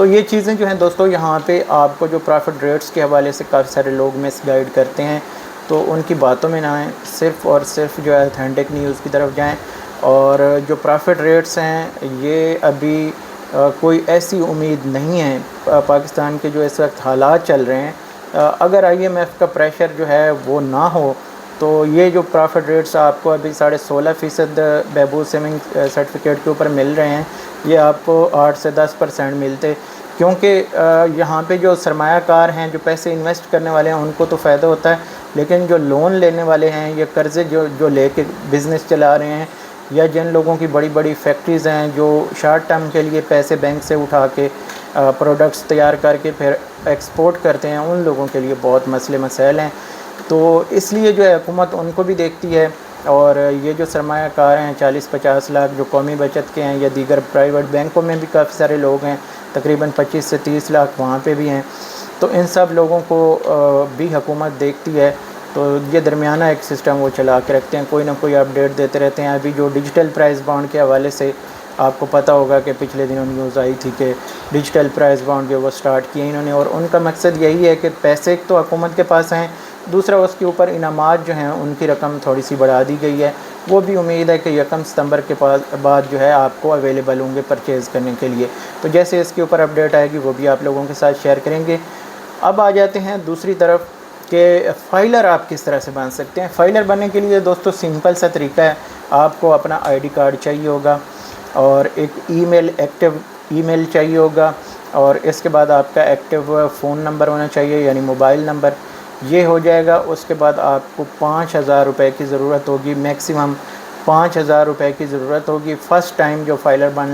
تو یہ چیزیں جو ہیں دوستو یہاں پہ آپ کو جو پرافٹ ریٹس کے حوالے سے کافی سارے لوگ مس گائیڈ کرتے ہیں، تو ان کی باتوں میں نہ آئیں، صرف اور صرف جو ہے اتھینٹک نیوز کی طرف جائیں. اور جو پرافٹ ریٹس ہیں یہ ابھی کوئی ایسی امید نہیں ہے پاکستان کے جو اس وقت حالات چل رہے ہیں. اگر IMF کا پریشر جو ہے وہ نہ ہو تو یہ جو پرافٹ ریٹس آپ کو ابھی 16.5% بہبود سیونگ سرٹیفکیٹ کے اوپر مل رہے ہیں، یہ آپ کو 8 سے 10% ملتے، کیونکہ یہاں پہ جو سرمایہ کار ہیں، جو پیسے انویسٹ کرنے والے ہیں، ان کو تو فائدہ ہوتا ہے، لیکن جو لون لینے والے ہیں یا قرضے جو لے کے بزنس چلا رہے ہیں، یا جن لوگوں کی بڑی بڑی فیکٹریز ہیں جو شارٹ ٹرم کے لیے پیسے بینک سے اٹھا کے پروڈکٹس تیار کر کے پھر ایکسپورٹ کرتے ہیں، ان لوگوں کے لیے بہت مسئلے مسائل ہیں. تو اس لیے جو ہے حکومت ان کو بھی دیکھتی ہے، اور یہ جو سرمایہ کار ہیں 40-50 لاکھ جو قومی بچت کے ہیں یا دیگر پرائیویٹ بینکوں میں بھی کافی سارے لوگ ہیں، تقریباً 25 سے 30 لاکھ وہاں پہ بھی ہیں، تو ان سب لوگوں کو بھی حکومت دیکھتی ہے. تو یہ درمیانہ ایک سسٹم وہ چلا کے رکھتے ہیں، کوئی نہ کوئی اپڈیٹ دیتے رہتے ہیں. ابھی جو ڈیجیٹل پرائز بانڈ کے حوالے سے آپ کو پتہ ہوگا کہ پچھلے دنوں نیوز آئی تھی کہ ڈیجیٹل پرائز بانڈ جو وہ سٹارٹ کیے انہوں نے، اور ان کا مقصد یہی ہے کہ پیسے تو حکومت کے پاس ہیں، دوسرا اس کے اوپر انعامات جو ہیں ان کی رقم تھوڑی سی بڑھا دی گئی ہے. وہ بھی امید ہے کہ 1 ستمبر کے بعد جو ہے آپ کو اویلیبل ہوں گے پرچیز کرنے کے لیے. تو جیسے اس کے اوپر اپڈیٹ آئے گی وہ بھی آپ لوگوں کے ساتھ شیئر کریں گے. اب آ جاتے ہیں دوسری طرف کہ فائلر آپ کس طرح سے بن سکتے ہیں. فائلر بننے کے لیے دوستو سمپل سا طریقہ ہے، آپ کو اپنا ID کارڈ چاہیے ہوگا، اور ایک ایکٹیو ای میل چاہیے ہوگا، اور اس کے بعد آپ کا ایکٹیو فون نمبر ہونا چاہیے، یعنی موبائل نمبر. یہ ہو جائے گا. اس کے بعد آپ کو 5,000 روپے کی ضرورت ہوگی، میکسیمم 5,000 روپے کی ضرورت ہوگی فرسٹ ٹائم جو فائلر بن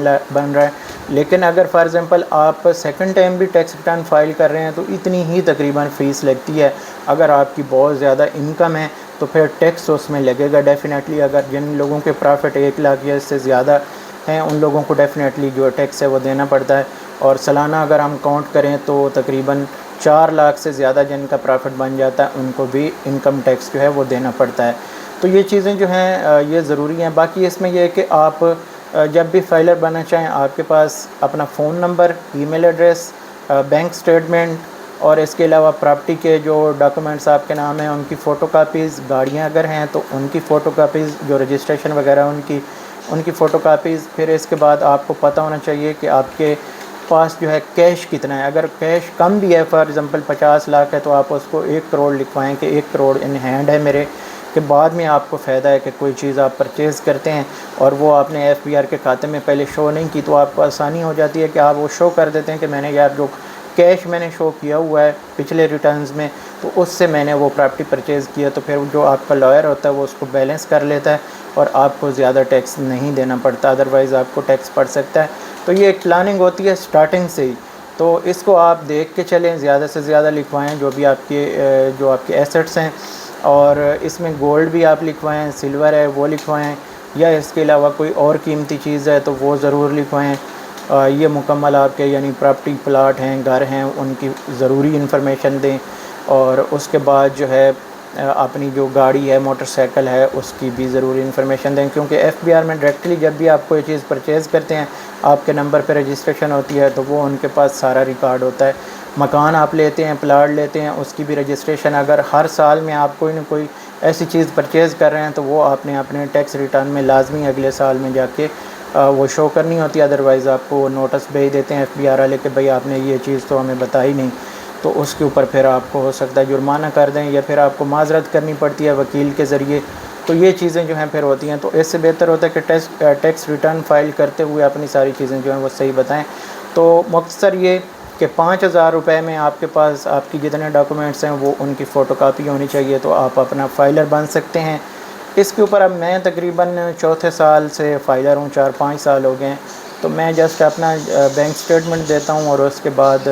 رہا ہے. لیکن اگر فار ایگزامپل آپ سیکنڈ ٹائم بھی ٹیکس ریٹرن فائل کر رہے ہیں تو اتنی ہی تقریباً فیس لگتی ہے. اگر آپ کی بہت زیادہ انکم ہے تو پھر ٹیکس اس میں لگے گا ڈیفینیٹلی. اگر جن لوگوں کے پرافٹ 1 لاکھ یا اس سے زیادہ ہیں ان لوگوں کو ڈیفینیٹلی جو ٹیکس ہے وہ دینا پڑتا ہے. اور سالانہ اگر ہم کاؤنٹ کریں تو تقریباً 4 لاکھ سے زیادہ جن کا پرافٹ بن جاتا ہے ان کو بھی انکم ٹیکس جو ہے وہ دینا پڑتا ہے. تو یہ چیزیں جو ہیں یہ ضروری ہیں. باقی اس میں یہ ہے کہ آپ جب بھی فائلر بننا چاہیں آپ کے پاس اپنا فون نمبر، ای میل ایڈریس، بینک سٹیٹمنٹ، اور اس کے علاوہ پراپرٹی کے جو ڈاکومنٹس آپ کے نام ہیں ان کی فوٹو کاپیز، گاڑیاں اگر ہیں تو ان کی فوٹو کاپیز، جو رجسٹریشن وغیرہ ان کی فوٹو کاپیز. پھر اس کے بعد آپ کو پتہ ہونا چاہیے کہ آپ کے پاس جو ہے کیش کتنا ہے. اگر کیش کم بھی ہے، فار ایگزامپل 50 لاکھ ہے، تو آپ اس کو 1 کروڑ لکھوائیں کہ 1 کروڑ ان ہینڈ ہے میرے، کہ بعد میں آپ کو فائدہ ہے کہ کوئی چیز آپ پرچیز کرتے ہیں اور وہ آپ نے FBR کے کھاتے میں پہلے شو نہیں کی، تو آپ کو آسانی ہو جاتی ہے کہ آپ وہ شو کر دیتے ہیں کہ میں نے یار جو کیش میں نے شو کیا ہوا ہے پچھلے ریٹرنز میں تو اس سے میں نے وہ پراپرٹی پرچیز کیا. تو پھر جو آپ کا لائر ہوتا ہے وہ اس کو بیلنس کر لیتا ہے اور آپ کو زیادہ ٹیکس نہیں دینا پڑتا، ادروائز آپ کو ٹیکس پڑ سکتا ہے. تو یہ ایک پلاننگ ہوتی ہے سٹارٹنگ سے ہی. تو اس کو آپ دیکھ کے چلیں، زیادہ سے زیادہ لکھوائیں جو بھی آپ کے ایسٹس ہیں. اور اس میں گولڈ بھی آپ لکھوائیں، سلور ہے وہ لکھوائیں، یا اس کے علاوہ کوئی اور قیمتی چیز ہے تو وہ ضرور لکھوائیں. یہ مکمل آپ کے یعنی پراپرٹی، پلاٹ ہیں، گھر ہیں، ان کی ضروری انفارمیشن دیں. اور اس کے بعد جو ہے اپنی جو گاڑی ہے، موٹر سائیکل ہے، اس کی بھی ضروری انفارمیشن دیں، کیونکہ FBR میں ڈائریکٹلی جب بھی آپ کوئی چیز پرچیز کرتے ہیں آپ کے نمبر پہ رجسٹریشن ہوتی ہے تو وہ ان کے پاس سارا ریکارڈ ہوتا ہے. مکان آپ لیتے ہیں، پلاٹ لیتے ہیں، اس کی بھی رجسٹریشن اگر ہر سال میں آپ کوئی نہ کوئی ایسی چیز پرچیز کر رہے ہیں تو وہ آپ نے اپنے ٹیکس ریٹرن میں لازمی اگلے سال میں جا کے وہ شو کرنی ہوتی ہے. ادروائز آپ کو نوٹس بھیج دیتے ہیں FBR والے کہ بھئی آپ نے یہ چیز تو ہمیں بتائی نہیں، تو اس کے اوپر پھر آپ کو ہو سکتا ہے جرمانہ کر دیں یا پھر آپ کو معذرت کرنی پڑتی ہے وکیل کے ذریعے. تو یہ چیزیں جو ہیں پھر ہوتی ہیں. تو اس سے بہتر ہوتا ہے کہ ٹیکس ریٹرن فائل کرتے ہوئے اپنی ساری چیزیں جو ہیں وہ صحیح بتائیں. تو مختصر یہ کہ 5,000 روپے میں آپ کے پاس آپ کی جتنے ڈاکومنٹس ہیں وہ ان کی فوٹو کاپی ہونی چاہیے، تو آپ اپنا فائلر بن سکتے ہیں. اس کے اوپر اب میں تقریباً 4تھے سال سے فائلر ہوں، 4-5 سال ہو گئے ہیں. تو میں جسٹ اپنا بینک سٹیٹمنٹ دیتا ہوں، اور اس کے بعد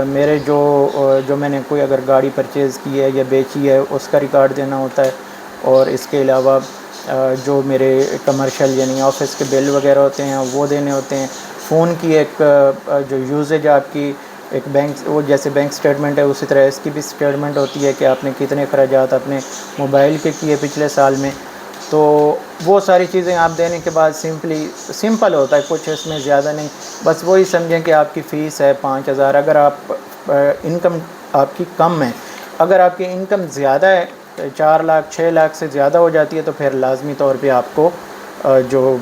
میرے جو میں نے کوئی اگر گاڑی پرچیز کی ہے یا بیچی ہے اس کا ریکارڈ دینا ہوتا ہے. اور اس کے علاوہ جو میرے کمرشل یعنی آفس کے بل وغیرہ ہوتے ہیں وہ دینے ہوتے ہیں. فون کی ایک جو یوزیج آپ کی ایک بینک، وہ جیسے بینک سٹیٹمنٹ ہے اسی طرح اس کی بھی سٹیٹمنٹ ہوتی ہے کہ آپ نے کتنے اخراجات اپنے موبائل کے کیے پچھلے سال میں. تو وہ ساری چیزیں آپ دینے کے بعد سمپل ہوتا ہے، کچھ اس میں زیادہ نہیں، بس وہی سمجھیں کہ آپ کی فیس ہے 5,000۔ اگر آپ انکم آپ کی کم ہے، اگر آپ کی انکم زیادہ ہے 4 لاکھ 6 لاکھ سے زیادہ ہو جاتی ہے تو پھر لازمی طور پہ آپ کو جو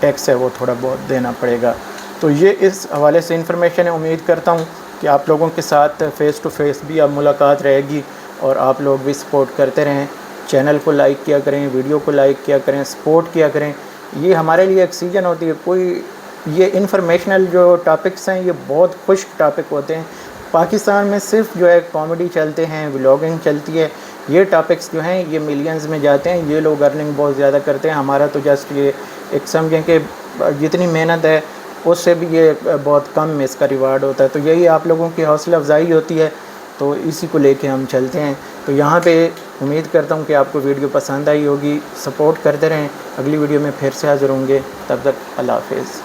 ٹیکس ہے وہ تھوڑا بہت دینا پڑے گا۔ تو یہ اس حوالے سے انفارمیشن ہے۔ امید کرتا ہوں کہ آپ لوگوں کے ساتھ فیس ٹو فیس بھی اب ملاقات رہے گی اور آپ لوگ بھی سپورٹ کرتے رہیں۔ چینل کو لائک کیا کریں، ویڈیو کو لائک کیا کریں، سپورٹ کیا کریں، یہ ہمارے لیے آکسیجن ہوتی ہے۔ یہ انفارمیشنل جو ٹاپکس ہیں یہ بہت خشک ٹاپک ہوتے ہیں۔ پاکستان میں صرف جو ہے کامیڈی چلتے ہیں، ولاگنگ چلتی ہے، یہ ٹاپکس جو ہیں یہ ملینز میں جاتے ہیں، یہ لوگ ارننگ بہت زیادہ کرتے ہیں۔ ہمارا تو جسٹ یہ ایک سمجھیں کہ جتنی محنت ہے اس سے بھی یہ بہت کم میں اس کا ریوارڈ ہوتا ہے۔ تو یہی آپ لوگوں کی حوصلہ افزائی ہوتی ہے، تو اسی کو لے کے ہم چلتے ہیں۔ تو یہاں پہ امید کرتا ہوں کہ آپ کو ویڈیو پسند آئی ہوگی، سپورٹ کرتے رہیں۔ اگلی ویڈیو میں پھر سے حاضر ہوں گے، تب تک اللہ حافظ۔